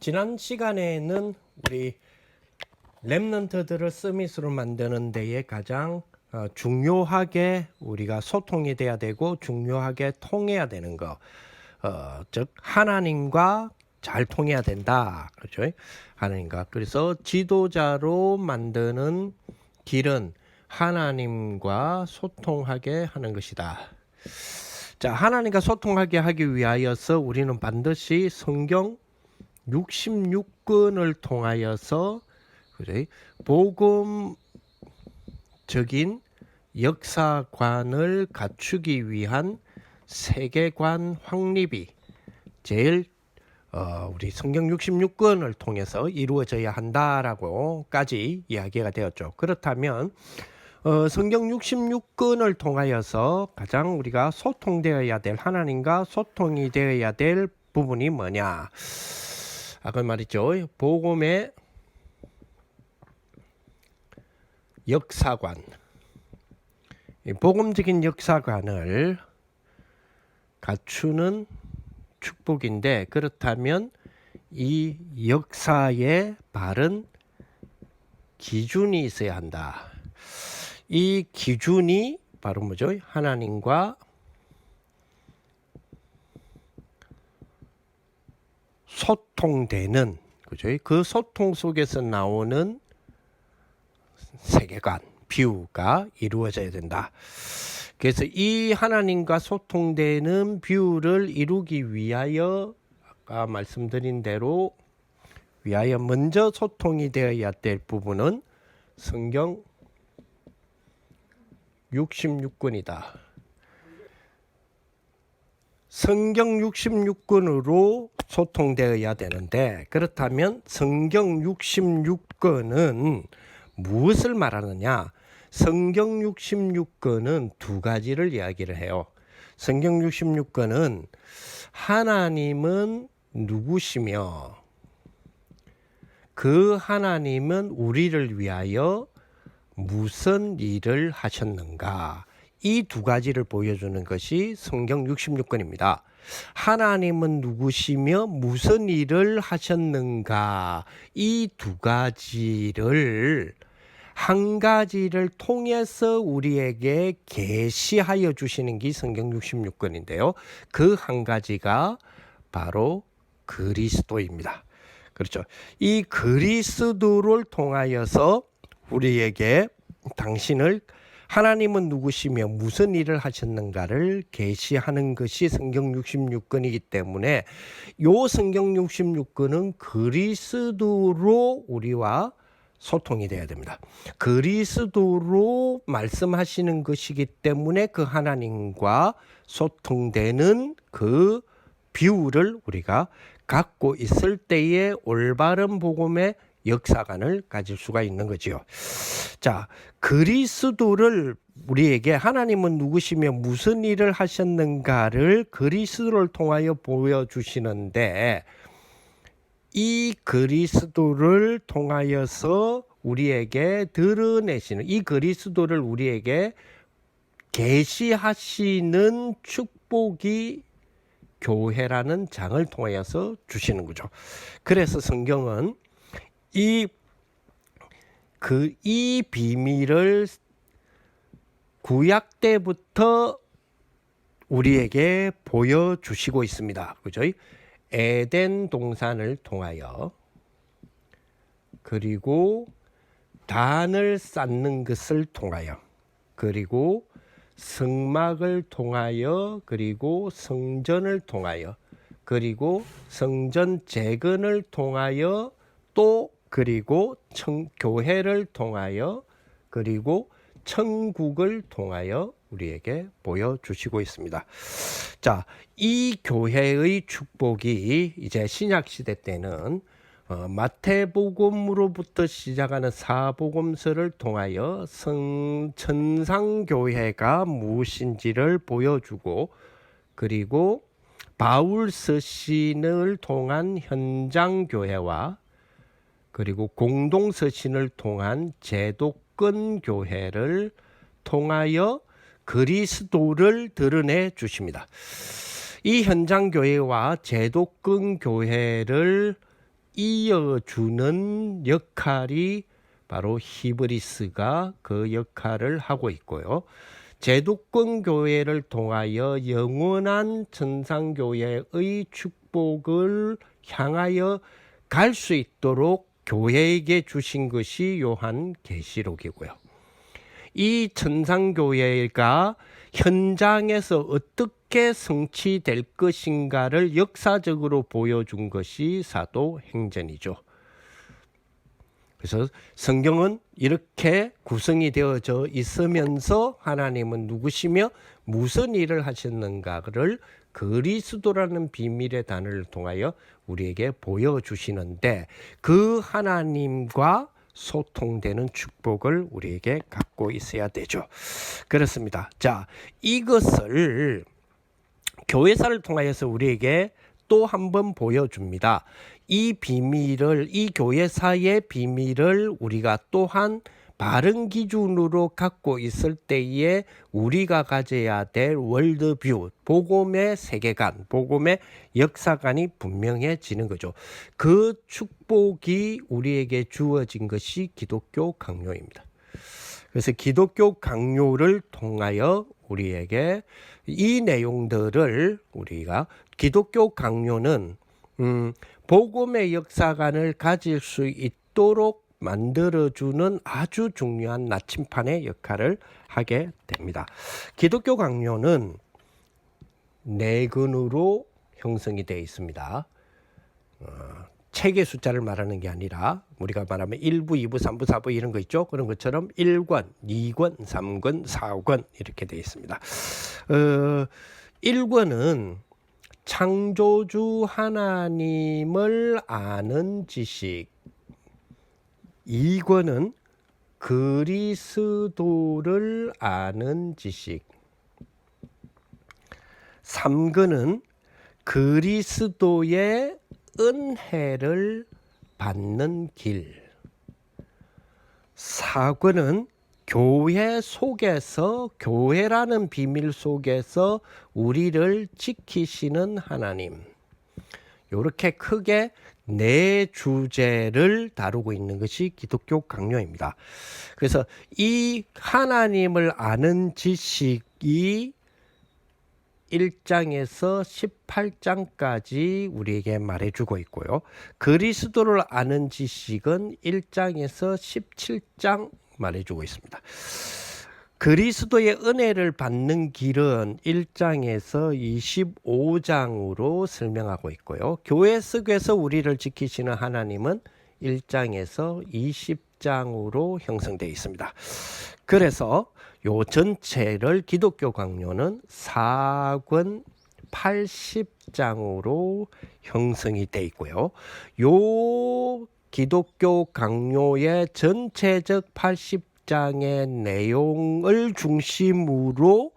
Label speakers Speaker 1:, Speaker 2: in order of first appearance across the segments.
Speaker 1: 지난 시간에는 우리 랩넌트들을 서밋으로 만드는 데에 가장 중요하게 우리가 소통이 돼야 되고 중요하게 통해야 되는 거, 즉 하나님과 잘 통해야 된다, 그렇죠? 하나님과. 그래서 지도자로 만드는 길은 하나님과 소통하게 하는 것이다. 자, 하나님과 소통하게 하기 위하여서 우리는 반드시 성경 66권을 통하여서 그래 복음적인 역사관을 갖추기 위한 세계관 확립이 제일 우리 성경 66권을 통해서 이루어져야 한다라고까지 이야기가 되었죠. 그렇다면 성경 66권을 통하여서 가장 우리가 소통되어야 될, 하나님과 소통이 되어야 될 부분이 뭐냐? 아까 말했죠. 복음의 역사관, 복음적인 역사관을 갖추는 축복인데, 그렇다면 이 역사에 바른 기준이 있어야 한다. 이 기준이 바로 뭐죠? 하나님과 소통되는, 그죠? 그 소통 속에서 나오는 세계관, 뷰가 이루어져야 된다. 그래서 이 하나님과 소통되는 뷰를 이루기 위하여 아까 말씀드린 대로 위하여 먼저 소통이 되어야 될 부분은 성경 66권이다. 성경 66권으로 소통되어야 되는데, 그렇다면 성경 66권은 무엇을 말하느냐? 성경 66권은 두 가지를 이야기를 해요. 성경 66권은 하나님은 누구시며 그 하나님은 우리를 위하여 무슨 일을 하셨는가? 이 두 가지를 보여주는 것이 성경 66권입니다. 하나님은 누구시며 무슨 일을 하셨는가? 이 두 가지를 한 가지를 통해서 우리에게 계시하여 주시는 게 성경 66권인데요. 그 한 가지가 바로 그리스도입니다. 그렇죠. 이 그리스도를 통하여서 우리에게 당신을 하나님은 누구시며 무슨 일을 하셨는가를 계시하는 것이 성경 66권이기 때문에 요 성경 66권은 그리스도로 우리와 소통이 돼야 됩니다. 그리스도로 말씀하시는 것이기 때문에 그 하나님과 소통되는 그 뷰를 우리가 갖고 있을 때에 올바른 복음의 역사관을 가질 수가 있는 거지요. 자, 그리스도를 우리에게 하나님은 누구시며 무슨 일을 하셨는가를 그리스도를 통하여 보여주시는데, 이 그리스도를 통하여서 우리에게 드러내시는, 이 그리스도를 우리에게 계시하시는 축복이 교회라는 장을 통하여서 주시는 거죠. 그래서 성경은 이 비밀을 구약 때부터 우리에게 보여주시고 있습니다. 그죠? 에덴 동산을 통하여, 그리고 단을 쌓는 것을 통하여, 그리고 성막을 통하여, 그리고 성전을 통하여, 그리고 성전 재건을 통하여, 또 그리고 교회를 통하여, 그리고 천국을 통하여 우리에게 보여주시고 있습니다. 자, 이 교회의 축복이 이제 신약시대 때는 마태복음으로부터 시작하는 사복음서를 통하여 천상교회가 무엇인지를 보여주고, 그리고 바울 서신을 통한 현장교회와 그리고 공동서신을 통한 제도권 교회를 통하여 그리스도를 드러내 주십니다. 이 현장교회와 제도권 교회를 이어주는 역할이 바로 히브리스가 그 역할을 하고 있고요. 제도권 교회를 통하여 영원한 천상교회의 축복을 향하여 갈 수 있도록 교회에게 주신 것이 요한계시록이고요. 이 천상교회가 현장에서 어떻게 성취될 것인가를 역사적으로 보여준 것이 사도행전이죠. 그래서 성경은 이렇게 구성이 되어져 있으면서 하나님은 누구시며 무슨 일을 하셨는가를 그리스도라는 비밀의 단어를 통하여 우리에게 보여주시는데, 그 하나님과 소통되는 축복을 우리에게 갖고 있어야 되죠. 그렇습니다. 자, 이것을 교회사를 통하여서 우리에게 또 한 번 보여줍니다. 이 비밀을, 이 교회사의 비밀을 우리가 또한 바른 기준으로 갖고 있을 때에 우리가 가져야 될 월드뷰, 복음의 세계관, 복음의 역사관이 분명해지는 거죠. 그 축복이 우리에게 주어진 것이 기독교 강요입니다. 그래서 기독교 강요를 통하여 우리에게 이 내용들을, 우리가 기독교 강요는 복음의 역사관을 가질 수 있도록 만들어주는 아주 중요한 나침판의 역할을 하게 됩니다. 기독교 강요는 네 근으로 형성이 되어 있습니다. 책의 숫자를 말하는 게 아니라 우리가 말하면 1부, 2부, 3부, 4부 이런 거 있죠. 그런 것처럼 1권, 2권, 3권, 4권 이렇게 되어 있습니다. 1권은 창조주 하나님을 아는 지식, 2권은 그리스도를 아는 지식, 3권은 그리스도의 은혜를 받는 길, 4권은 교회 속에서, 교회라는 비밀 속에서 우리를 지키시는 하나님. 이렇게 크게 네 주제를 다루고 있는 것이 기독교 강요입니다. 그래서 이 하나님을 아는 지식이 1장에서 18장까지 우리에게 말해주고 있고요. 그리스도를 아는 지식은 1장에서 17장 말해주고 있습니다. 그리스도의 은혜를 받는 길은 1장에서 25장으로 설명하고 있고요. 교회 속에서 우리를 지키시는 하나님은 1장에서 20장으로 형성되어 있습니다. 그래서 요 전체를 기독교 강요는 4권 80장으로 형성이 되어 있고요. 요 기독교 강요의 전체적 80장의 내용을 중심으로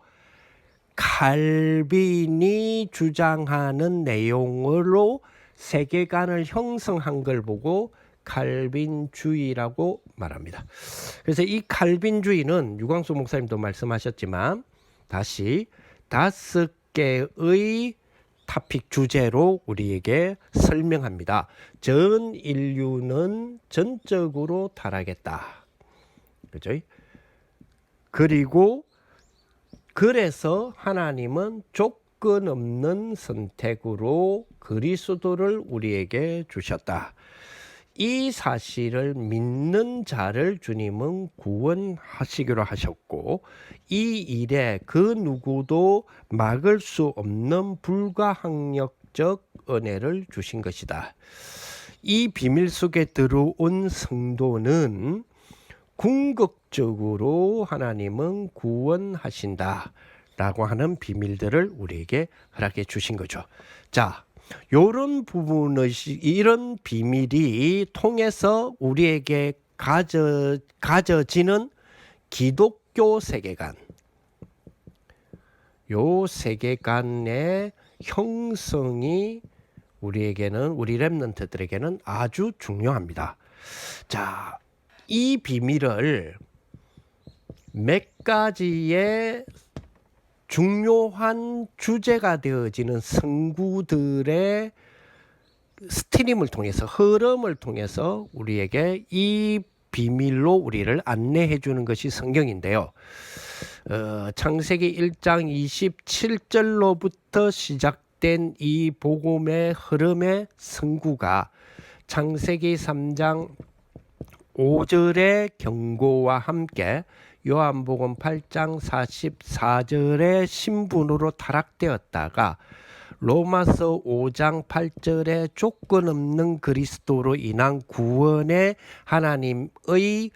Speaker 1: 칼빈이 주장하는 내용으로 세계관을 형성한 걸 보고 칼빈주의라고 말합니다. 그래서 이 칼빈주의는 유광수 목사님도 말씀하셨지만 다시 5개의 토픽 주제로 우리에게 설명합니다. 전 인류는 전적으로 타락했다. 그죠? 그리고 그래서 하나님은 조건 없는 선택으로 그리스도를 우리에게 주셨다. 이 사실을 믿는 자를 주님은 구원하시기로 하셨고, 이 일에 그 누구도 막을 수 없는 불가항력적 은혜를 주신 것이다. 이 비밀 속에 들어온 성도는 궁극적으로 하나님은 구원하신다 라고 하는 비밀들을 우리에게 허락해 주신 거죠. 자, 이런 부분의, 이런 비밀이 통해서 우리에게 가져지는 기독교 세계관, 요 세계관의 형성이 우리에게는, 우리 렘넌트들에게는 아주 중요합니다. 자, 이 비밀을 몇 가지의 중요한 주제가 되어지는 성구들의 스트림을 통해서, 흐름을 통해서 우리에게 이 비밀로 우리를 안내해 주는 것이 성경인데요. 창세기 1장 27절로부터 시작된 이 복음의 흐름의 성구가 창세기 3장 5절의 경고와 함께 요한복음 8장 44절의 신분으로 타락되었다가 로마서 5장 8절의 조건 없는 그리스도로 인한 구원의 하나님의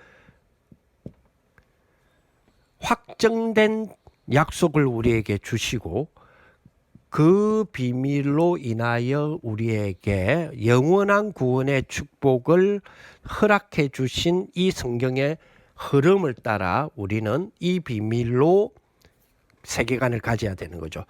Speaker 1: 확정된 약속을 우리에게 주시고 그 비밀로 인하여 우리에게 영원한 구원의 축복을 허락해 주신 이 성경의 흐름을 따라 우리는 이 비밀로 세계관을 가져야 되는 거죠.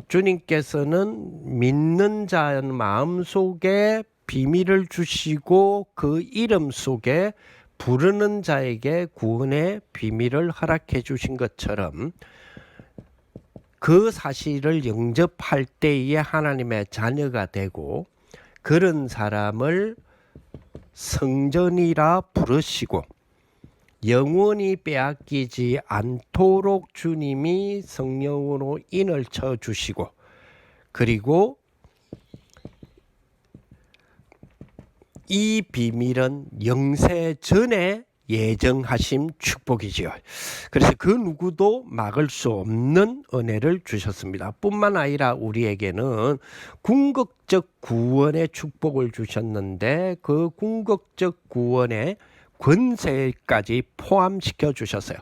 Speaker 1: 주님께서는 믿는 자 마음속에 비밀을 주시고 그 이름 속에 부르는 자에게 구원의 비밀을 허락해 주신 것처럼 그 사실을 영접할 때에 하나님의 자녀가 되고 그런 사람을 성전이라 부르시고 영원히 빼앗기지 않도록 주님이 성령으로 인을 쳐 주시고 그리고 이 비밀은 영세 전에 예정하신 축복이지요. 그래서 그 누구도 막을 수 없는 은혜를 주셨습니다. 뿐만 아니라 우리에게는 궁극적 구원의 축복을 주셨는데 그 궁극적 구원의 권세까지 포함시켜 주셨어요.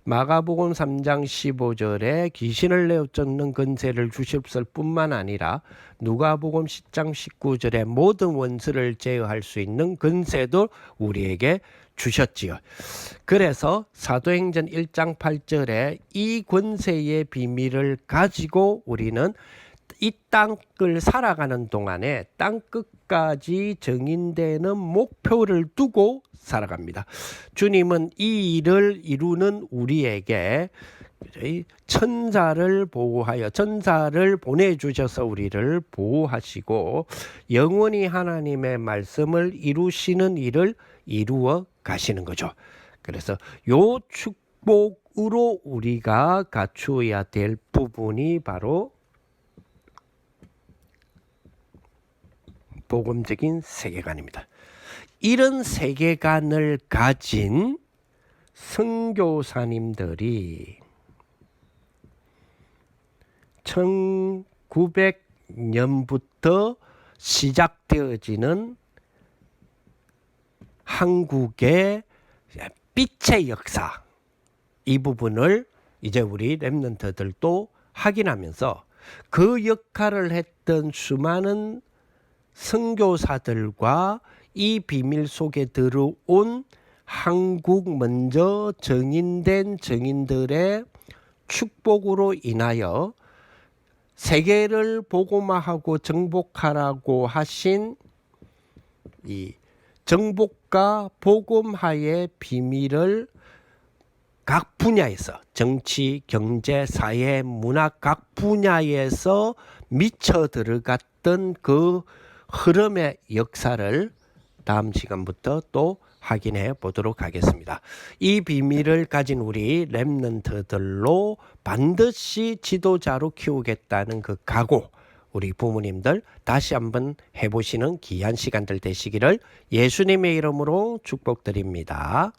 Speaker 1: 마가복음 3장 15절에 귀신을 내어 쫓는 권세를 주셨을 뿐만 아니라 누가복음 10장 19절에 모든 원수를 제어할 수 있는 권세도 우리에게 주셨지요. 그래서 사도행전 1장 8절에 이 권세의 비밀을 가지고 우리는 이 땅을 살아가는 동안에 땅 끝까지 정인되는 목표를 두고 살아갑니다. 주님은 이 일을 이루는 우리에게 천사를 보호하여 천사를 보내주셔서 우리를 보호하시고 영원히 하나님의 말씀을 이루시는 일을 이루어 가시는 거죠. 그래서 요 축복으로 우리가 갖추어야 될 부분이 바로 복음적인 세계관입니다. 이런 세계관을 가진 선교사님들이 1900년부터 시작되어지는 한국의 빛의 역사, 이 부분을 이제 우리 렘넌트들도 확인하면서 그 역할을 했던 수많은 선교사들과 이 비밀 속에 들어온 한국 먼저 정인된 정인들의 축복으로 인하여 세계를 복음화하고 정복하라고 하신 이 정복과 복음화의 비밀을 각 분야에서 정치, 경제, 사회, 문학 각 분야에서 미쳐 들어갔던 그 흐름의 역사를 다음 시간부터 또 확인해 보도록 하겠습니다. 이 비밀을 가진 우리 렘넌트들로 반드시 지도자로 키우겠다는 그 각오, 우리 부모님들 다시 한번 해보시는 귀한 시간들 되시기를 예수님의 이름으로 축복드립니다.